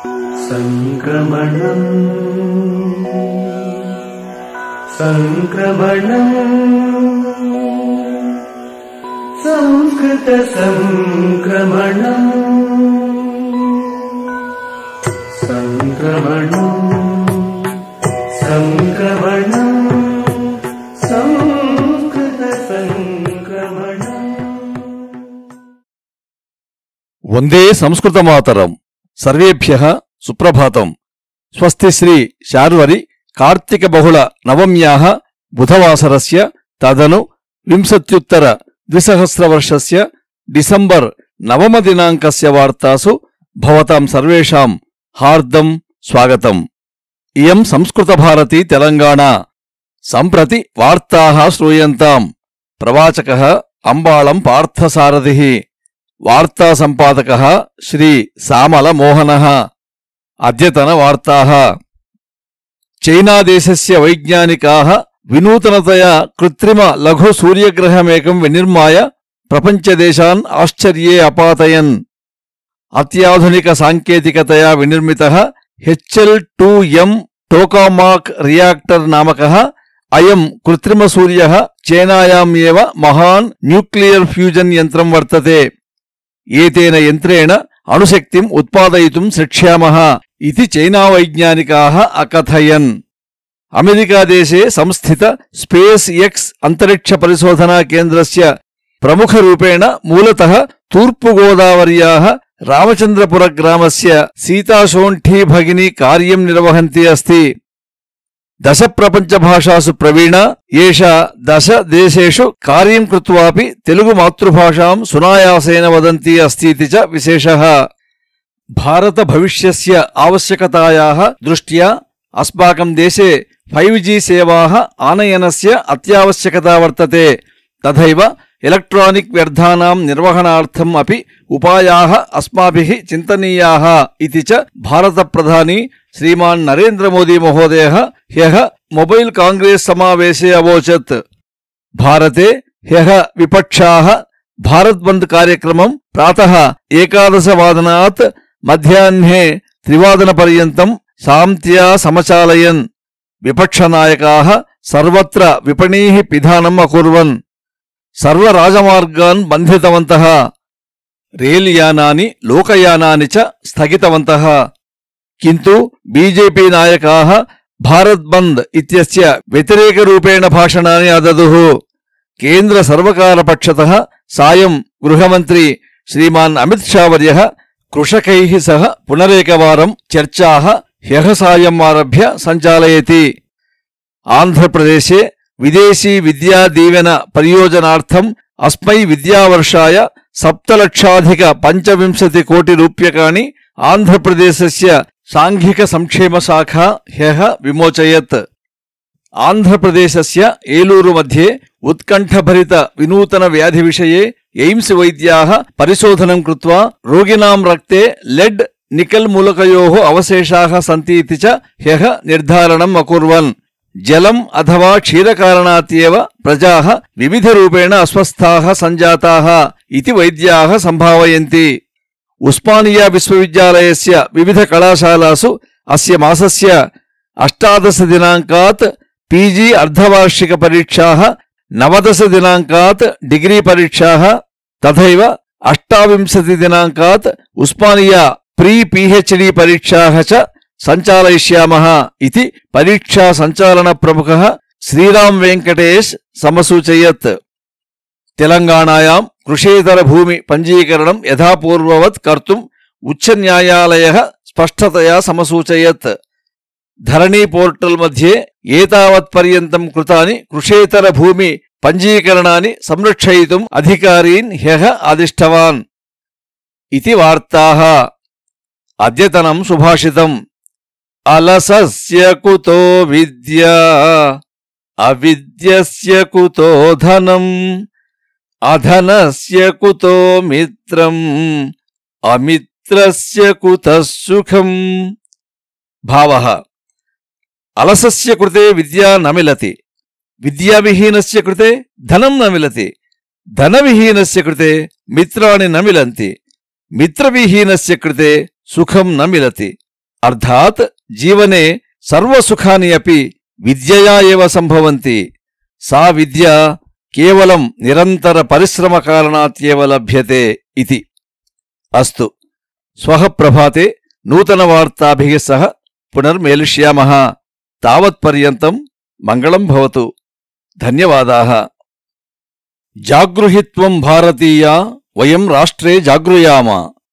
సంక్రమణం సంక్రమణం సంస్కృత సంక్రమణం సంక్రమణం సంక్రమణం సంస్కృత సంక్రమణం. వందే సంస్కృతమాతరం. సర్వేభ్యః సుప్రభాతం. స్వస్తి శ్రీ శార్వరి కార్తీక బహుళ నవమ్యాః బుధవాసరస్య తదను వింశత్యుత్తర ద్విసహస్రవర్షస్య డిసెంబర్ నవమ దినాంకస్య వార్తాసు భవతాం సర్వేషాం హార్దం స్వాగతం. ఇయం సంస్కృతభారతి తెలంగాణ. సంప్రతి వార్తాః శ్రూయంతాం. ప్రవాచకః అంబాళం పార్థసారథిః. వార్తా సంపాదకః శ్రీ సామల మోహనః. అద్యతన వార్తాః. చైనాదేశస్య వైజ్ఞానికాः వినూతనతయా కృత్రిమ లఘు సూర్యగ్రహమేకం వినిర్మాయ ప్రపంచదేశాన్ ఆశ్చర్యే అపాతయన్. అత్యాధునిక సాంకేతికతయా వినిర్మితః HL2M టోకామాక్ రియాక్టర్ నామకः అయం కృత్రిమసూర్యः చైనాయాం ఏవ మహాన్ న్యూక్లియర్ ఫ్యూజన్ యంత్రం వర్తతే. ఏతేన యంత్రేణ అణుశక్తిం ఉత్పాదయితుం శక్ష్యామః ఇతి చైనా వైజ్ఞానికాः అకథయన్. అమెరికాదేశే సంస్థిత స్పేస్ ఎక్స్ అంతరిక్ష పరిశోధనా కేంద్రస్య ప్రముఖరూపేణ మూలతః తూర్పుగోదావర్యాः రామచంద్రపుర గ్రామస్య సీతాశోంఠీ భగిని కార్యం నిర్వహంతి అస్తి. 10 ప్రపంచభాషాసు ప్రవీణా ఏషా 10 దేశేషు కార్యం కృత్వాపి తెలుగు మాతృభాషాం సునాయాసేన వదంతి అస్తి చ విశేషః. భారత భవిష్యస్య ఆవశ్యకతాయాః దృష్ట్యా అస్మాకం దేశే 5G సేవాः ఆనయనస్య అత్యావశ్యకతా వర్తతే. తథైవ ఎలక్ట్రానిక్ వ్యర్థానాం నిర్వహణార్థం అపి ఉపాయాः అస్మాభిః చింతనీయాः ఇతి చ భారత ప్రధాని శ్రీమాన్ నరేంద్ర మోదీ మహోదయः హ్యః మొబైల్ కాంగ్రెస్ సమావేశే అవోచత్. భారతే హ్యః విపక్షాः భారత్ బంద్ కార్యక్రమం ప్రాతః 11 వాదనాత్ మధ్యాహ్నే 3 వాదనపర్యంతం శాంత్యా సమచాలయన్. విపక్షనాయకాः సర్వత్ర విపణీః పిధానం అకుర్వన్. సర్వరాజమార్గాన్ బంధితవంతః. రైల్యానాని లోకయానాని చ స్థగితవంతః. కింటు బీజేపీ నాయకాः భారత్ బంద్ ఇత్యస్య వ్యతిరేకరూపేణ భాషణాని అదదుః. కేంద్ర సర్వకారపక్షతః సాయం గృహమంత్రి శ్రీమాన్ అమిత్ షా వర్యః కృషకైః సహ పునరేకవారం చర్చాః హ్యః సాయం ఆరభ్య సంచాలయతి. ఆంధ్రప్రదేశే విదేశీ విద్యా దీవెన పరియోజనార్థం అస్మై విద్యావర్షాయ 7,25,000 కోటి రూప్యకాణి ఆంధ్రప్రదేశస్య సాంఘిక సంక్షేమ శాఖ హ్యః విమోచయత్. ఆంధ్రప్రదేశస్య ఏలూరు మధ్యే ఉత్కంఠభరిత వినూతన వ్యాధి విషయే ఎయిమ్స్ వైద్యాः పరిశోధనం కృత్వా రోగిణాం రక్తే లెడ్ నికెల్ మూలకయోः అవశేషాः సంతి ఇతి చ హ్యః నిర్ధారణం అకుర్వన్. జలం అథవా క్షీరకారణాత్యేవ ప్రజాః వివిధరూపేణ అస్వస్థాः సంజాతాः ఇతి వైద్యాः సంభావయంతి. ఉస్మానియా విశ్వవిద్యాలయస్య వివిధ కళాశాలాసు అస్య మాసస్య 18 దినాంకాత్ పీజీ అర్ధవార్షిక పరీక్షాः 19 దినాంకాత్ డిగ్రీ పరీక్షాः తథైవ 28 దినాంకాత్ ఉస్మానియా ప్రీ పీహెచ్డీ పరీక్షాः చ సంచాలయిష్యామః ఇతి పరీక్షా సంచాలన ప్రముఖः శ్రీరామ్ వెంకటేష్ సమసూచయత్. తెలంగాణాయాం కృషేతర భూమి పంజీకరణం యథాపూర్వవత్ కర్తుం ఉచ్చన్యాయాలయः స్పష్టతయా సమసూచయత్. ధరణీ పోర్టల్ మధ్యే ఏతావత్పర్యంతం కృతాని కృషేతర భూమి పంజీకరణాని సంరక్షయితుం అధికారీన్ హ్యః ఆదిష్టవాన్ ఇతి వార్తాః. అద్యతనం సుభాషితం. అలసస్య కుతో విద్యా అవిద్యస్య కుతో ధనం అధనస్య కుతో మిత్రం అమిత్రస్య కుతః సుఖం. భావః అలసస్య కృతే విద్యా న మిలతి, విద్యావిహీనస్య కృతే ధనం న మిలతి, ధనవిహీనస్య కృతే మిత్రాణి న మిలంతి, మిత్రవిహీనస్య కృతే సుఖం న మిలతి అర్థాత్ జీవనే సర్వసుఖాని అపి విద్యయా ఏవ సంభవంతి. సా విద్య కేవలం నిరంతర పరిశ్రమ కారణాత్యేవ లభ్యతే ఇతి. అస్తు. శ్వః ప్రభాతే నూతనవార్తాభిः సహ పునర్మేలిష్యామः. తావత్పర్యంతం మంగళం భవతు. ధన్యవాదాः. జాగృహిత్వం భారతీయా వయం రాష్ట్రే జాగృయామ.